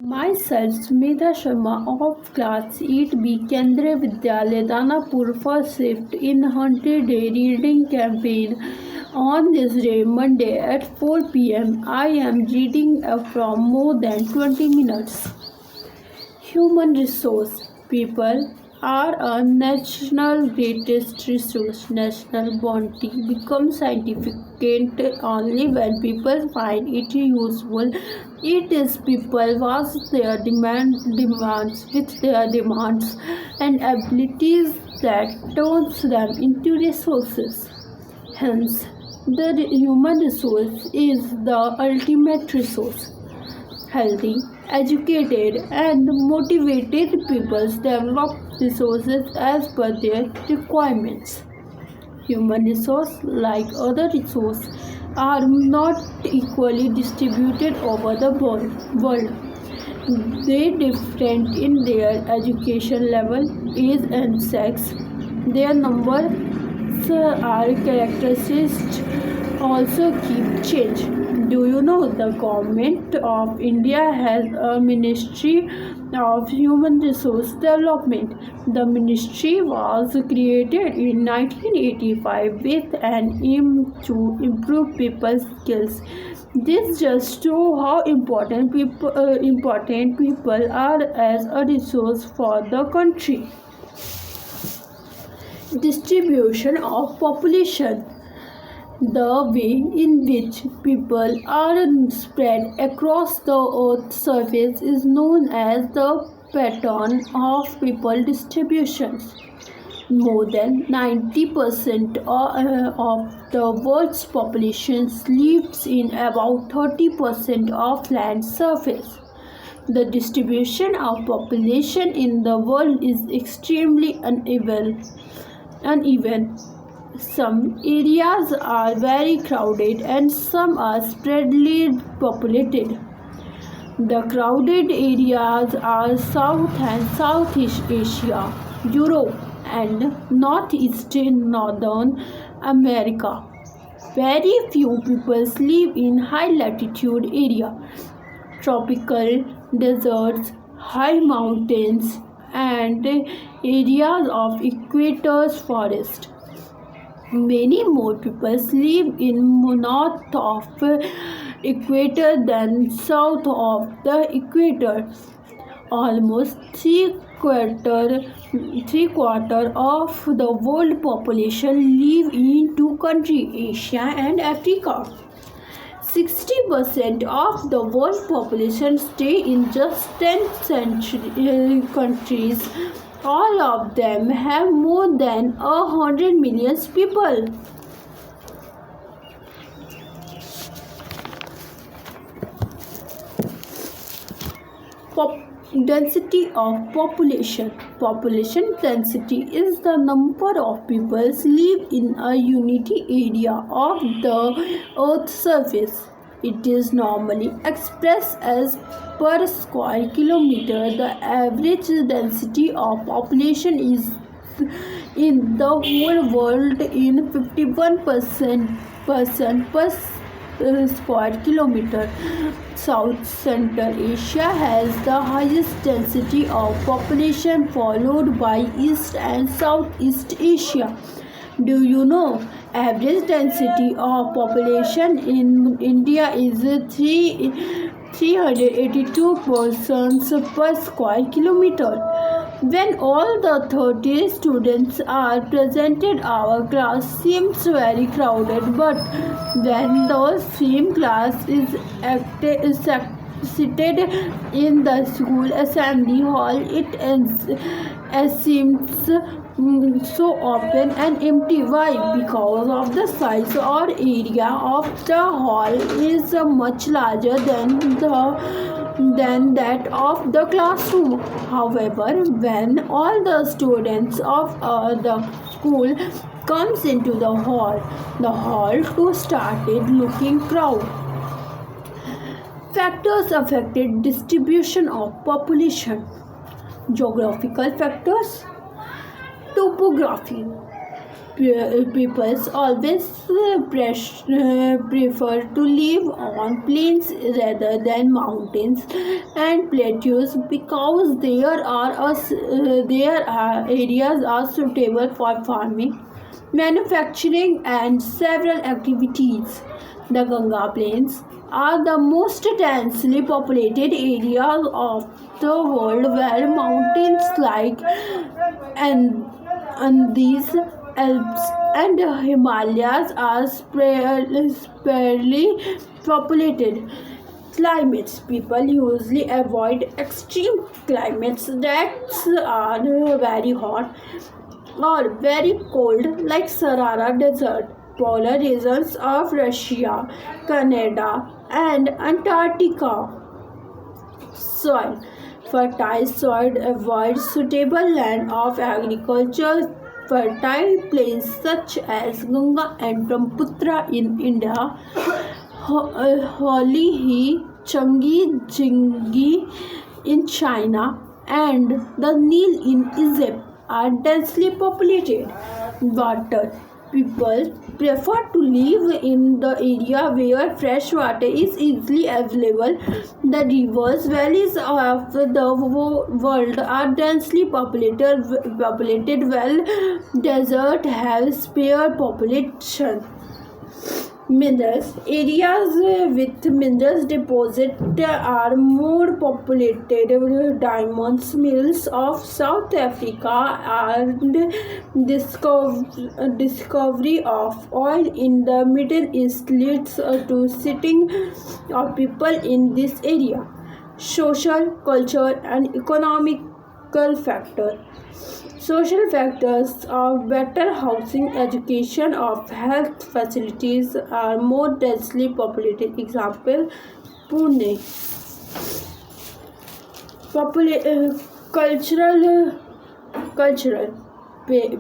Myself, Smita Sharma of Class 8B, Kendriya Vidyalaya, Danapur, first shift in 100-day reading campaign. On this day, Monday at 4 p.m., I am reading from more than 20 minutes. Human resource. People are a national greatest resource. National bounty becomes significant only when people find it useful. It is people was their demands with their demands and abilities that turns them into resources. Hence, the human resource is the ultimate resource. Healthy, educated, and motivated people develop resources as per their requirements. Human resources, like other resources, are not equally distributed over the world. They different in their education level, age, and sex. Their numbers are characteristics also keep change. Do you know the government of India has a Ministry of Human Resource Development? The ministry was created in 1985 with an aim to improve people's skills. This just shows how important people are as a resource for the country. Distribution of population. The way in which people are spread across the Earth's surface is known as the pattern of people distributions. More than 90% of the world's population lives in about 30% of land surface. The distribution of population in the world is extremely uneven. Some areas are very crowded and some are sparsely populated. The crowded areas are South and Southeast Asia, Europe, and Northeastern Northern America. Very few people live in high latitude area, tropical deserts, high mountains, and areas of equator's forest. Many more people live in north of equator than south of the equator. Almost three quarter of the world population live in two countries, Asia and Africa. 60% of the world population stay in just 10 countries. All of them have more than 100 million people. Density of population. Population density is the number of people live in a unit area of the Earth's surface. It is normally expressed as per square kilometer. The average density of population is in the whole world in 51% per square kilometer. South Central Asia has the highest density of population, followed by East and Southeast Asia. Do you know average density of population in India is 382 persons per square kilometer? When all the 30 students are presented, our class seems very crowded, but when the same class is seated in the school assembly hall, it seems so open and empty. Why? Because of the size or area of the hall is much larger than that of the classroom. However, when all the students of the school comes into the hall too started looking crowded. Factors affected distribution of population. Geographical factors. Topography. peoples always prefer to live on plains rather than mountains and plateaus because there are areas are suitable for farming, manufacturing, and several activities. The Ganga Plains are the most densely populated areas of the world where mountains like and these Alps and Himalayas are sparsely populated. Climates. People usually avoid extreme climates that are very hot or very cold, like Sahara Desert, polar regions of Russia, Canada, and Antarctica. Soil. Fertile soil avoids suitable land of agriculture. Fertile plains such as Ganga and Brahmaputra in India, Holi, Changi, Jingi in China, and the Nile in Egypt are densely populated. Water. People prefer to live in the area where fresh water is easily available. The rivers, valleys of the world are densely populated while deserts have spare population. Minerals. Areas with minerals deposits are more populated. Diamonds mills of South Africa and discovery of oil in the Middle East leads to sighting of people in this area. Social, cultural, and economical factor. Social factors of better housing, education, of health facilities are more densely populated. Example: Pune. Cultural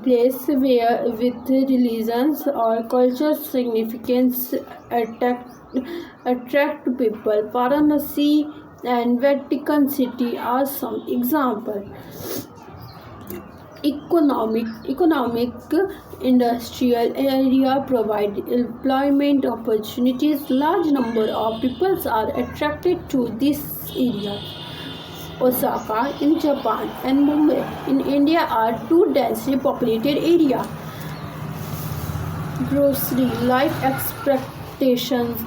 place where with religions or culture significance attract people. Varanasi and Vatican City are some examples. Economic industrial area provide employment opportunities. Large number of people are attracted to this area. Osaka in Japan and Mumbai in India are two densely populated areas. Grocery life expectations.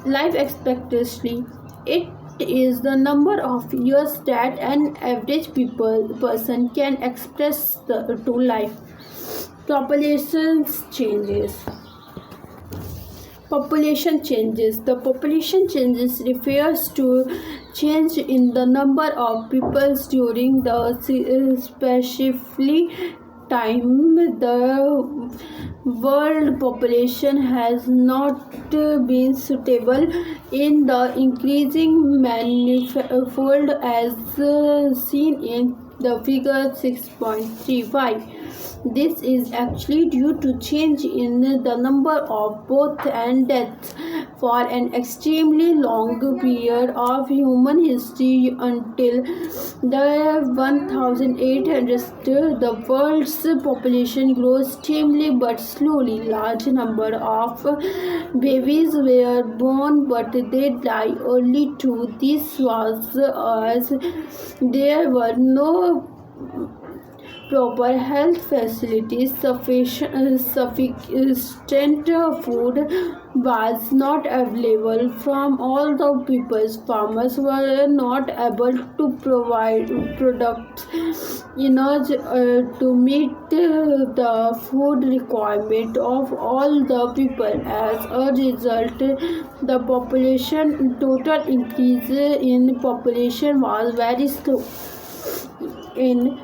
Life expectancy. It is the number of years that an average person can express to life. Population changes. The population changes refers to change in the number of people during the specific time. The world population has not been suitable in the increasing manifold as seen in the figure 6.35. This is actually due to change in the number of births and deaths for an extremely long period of human history until the 1800s. The world's population grows steadily but slowly. Large number of babies were born but they die early too. This was as there were no proper health facilities, sufficient food was not available from all the peoples. Farmers were not able to provide products enough to meet the food requirement of all the people. As a result, the total increase in population was very slow. In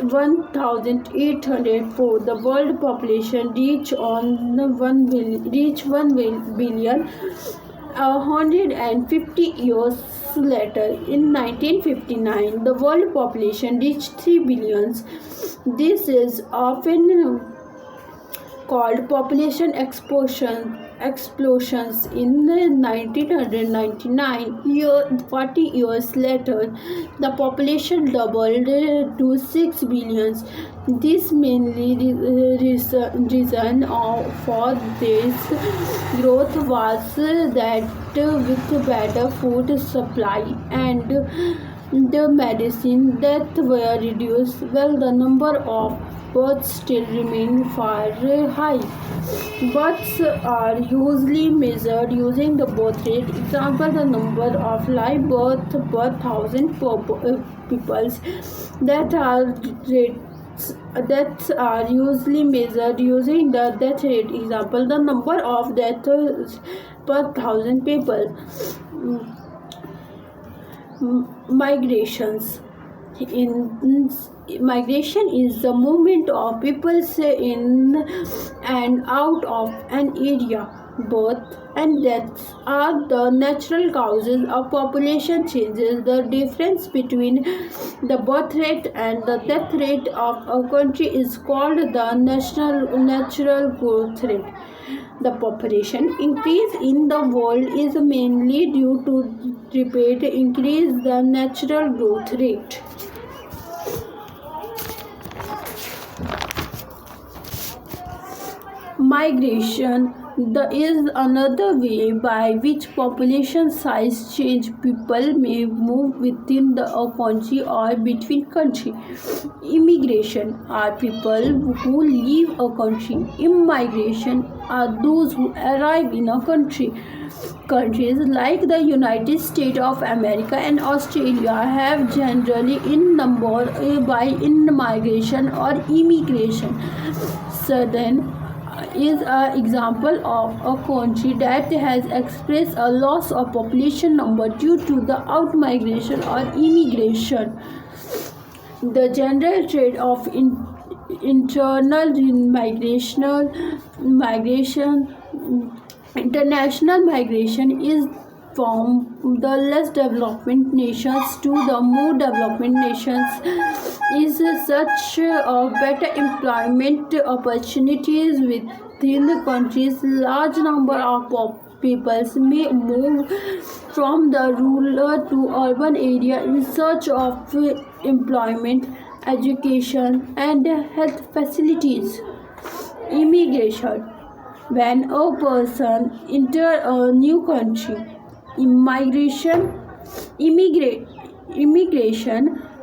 1804, the world population reached 1 billion. 150 years later, in 1959, the world population reached 3 billion. This is often called population explosions in 1999. 40 years later, the population doubled to 6 billion. This mainly reason for this growth was that with better food supply and the medicine deaths were reduced, while the number of births still remain far high. Births are usually measured using the birth rate. Example: the number of live births per thousand peoples that are rates. Deaths are usually measured using the death rate. Example: the number of deaths per thousand people. Migrations. Migration is the movement of people in and out of an area. Birth and deaths are the natural causes of population changes. The difference between the birth rate and the death rate of a country is called the natural growth rate. The population increase in the world is mainly due to rapid increase the natural growth rate. Migration is another way by which population size change. People may move within a country or between countries. Immigration are people who leave a country. Immigration are those who arrive in a country. Countries like the United States of America and Australia have generally in number by immigration or immigration. Southern is an example of a country that has experienced a loss of population number due to the outmigration or immigration. The general trend of internal migration, international migration is from the less developed nations to the more developed nations is such better employment opportunities within the countries. Large number of peoples may move from the rural to urban area in search of employment, education, and health facilities. Immigration: when a person enters a new country. Immigration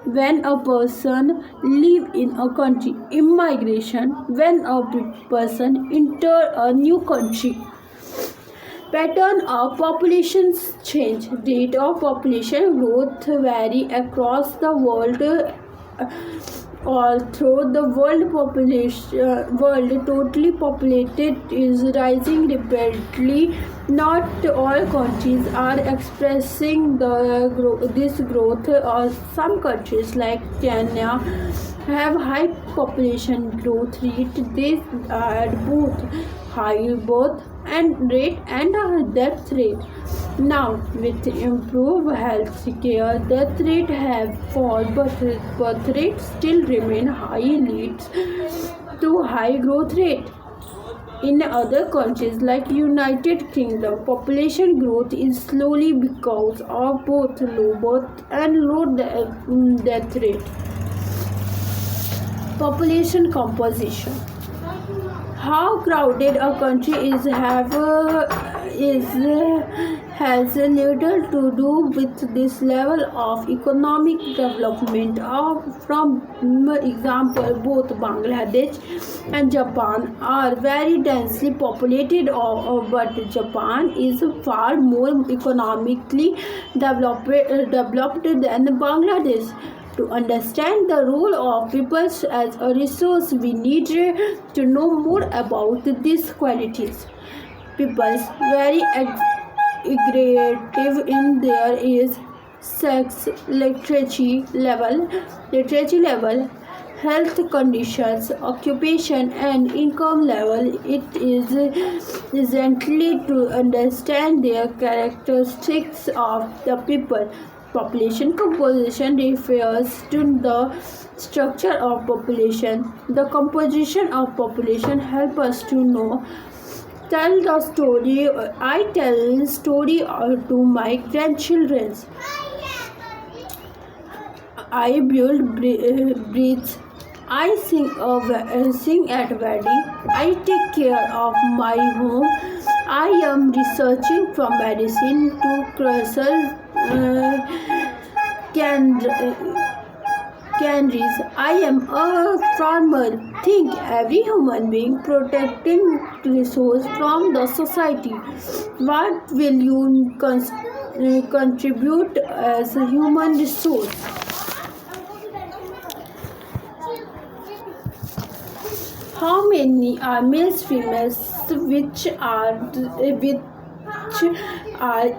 when a person lives in a country. Immigration when a person enters a new country. Pattern of population change. Rate of population growth vary across the world. Although the world totally populated is rising rapidly, not all countries are expressing this growth. Some countries like Kenya have high population growth rate. They add both high birth and rate and death rate. Now, with improved health care, death rate have fallen, but birth rate still remain high, leads to high growth rate. In other countries like United Kingdom, population growth is slowly because of both low birth and low death rate. Population composition. How crowded a country has little to do with this level of economic development. From example, both Bangladesh and Japan are very densely populated, but Japan is far more economically developed than Bangladesh. To understand the role of people as a resource, we need to know more about these qualities. People very aggressive in their age, sex, literacy level, health conditions, occupation, and income level. It is essential to understand their characteristics of the people. Population composition refers to the structure of population. The composition of population help us to know. Tell the story. I tell story to my grandchildren. I build bridges. I sing at wedding. I take care of my home. I am researching from medicine to crucial canaries. I am a farmer. Think every human being protecting resource from the society. What will you contribute as a human resource? How many are males, females, which are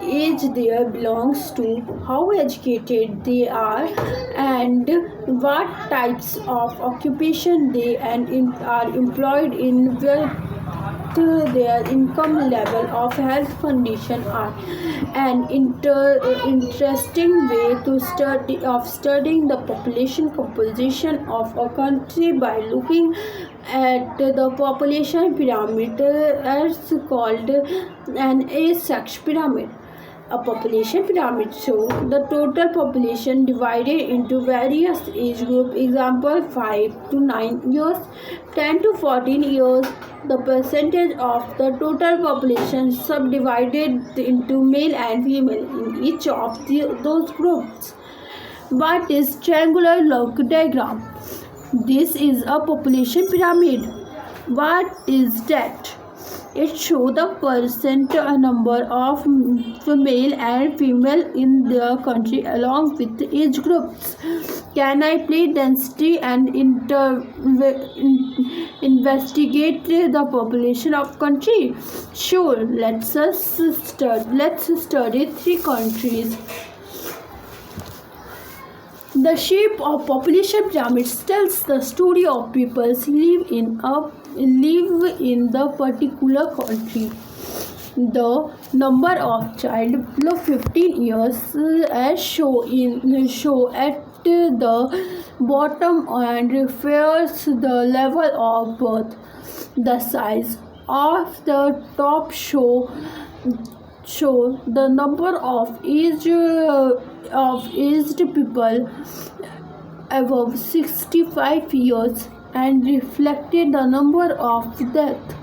age they belongs to, how educated they are, and what types of occupation they are employed in, what their income level of health condition are. An interesting way to studying the population composition of a country by looking at the population pyramid, as called an age-sex pyramid. A population pyramid shows the total population divided into various age groups. Example: 5 to 9 years, 10 to 14 years. The percentage of the total population subdivided into male and female in each of those groups. What is triangular log diagram? This is a population pyramid. What is that? It shows the percent number of male and female in the country along with age groups. Can I play density and investigate the population of country? Sure. Let's study 3 countries. The shape of population pyramids tells the story of people live in the particular country. The number of child below 15 years as show at the bottom and refers the level of birth. The size of the top show the number of aged people above 65 years and reflected the number of deaths.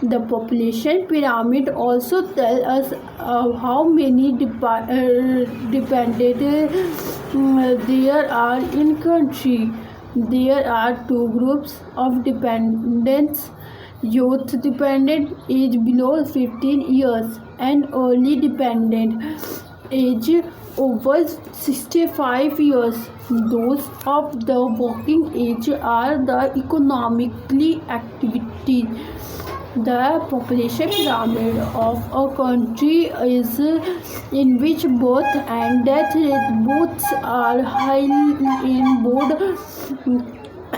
The population pyramid also tells us how many dependent there are in country. There are 2 groups of dependents: youth dependent, age below 15 years, and early dependent, age over 65 years. Those of the working age are the economically active. The population pyramid of a country is in which birth and death rate both are high in board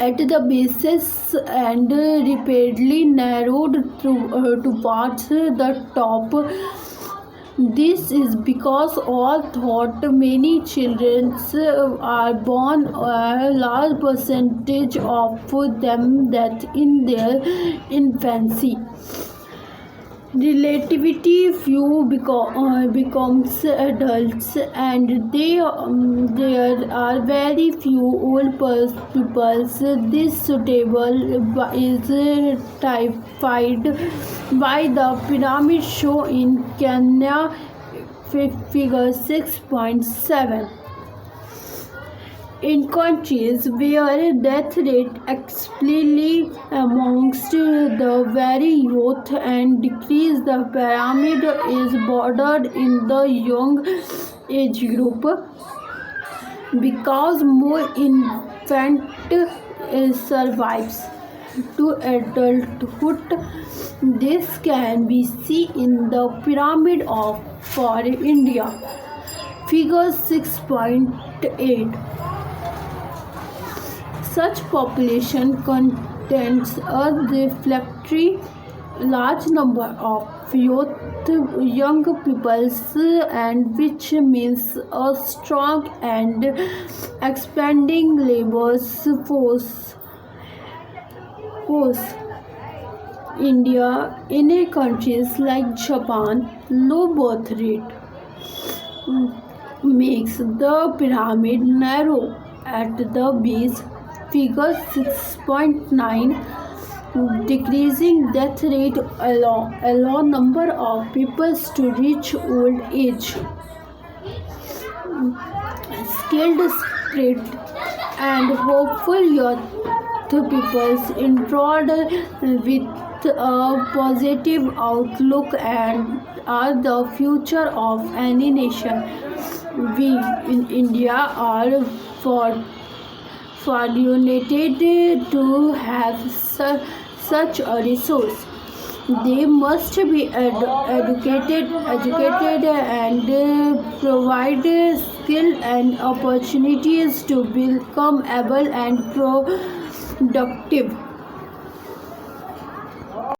at the basis and repeatedly narrowed towards the top. This is because although many children are born, a large percentage of them die in their infancy. Relatively few becomes adults, and there are very few old people. This table is typified by the pyramid show in Kenya, figure 6.7. In countries where death rate especially amongst the very youth and decrease, the pyramid is bordered in the young age group because more infant survives to adulthood. This can be seen in the pyramid for India, figure 6.8. Such population contains a reflectory large number of young peoples, and which means a strong and expanding labor force. India, in a countries like Japan, low birth rate makes the pyramid narrow at the base. Figure 6.9, decreasing death rate allow number of people to reach old age. Skilled spirit and hopeful youth peoples enrolled with a positive outlook and are the future of any nation. We in India are for fortunate to have such a resource. They must be educated and provide skill and opportunities to become able and productive.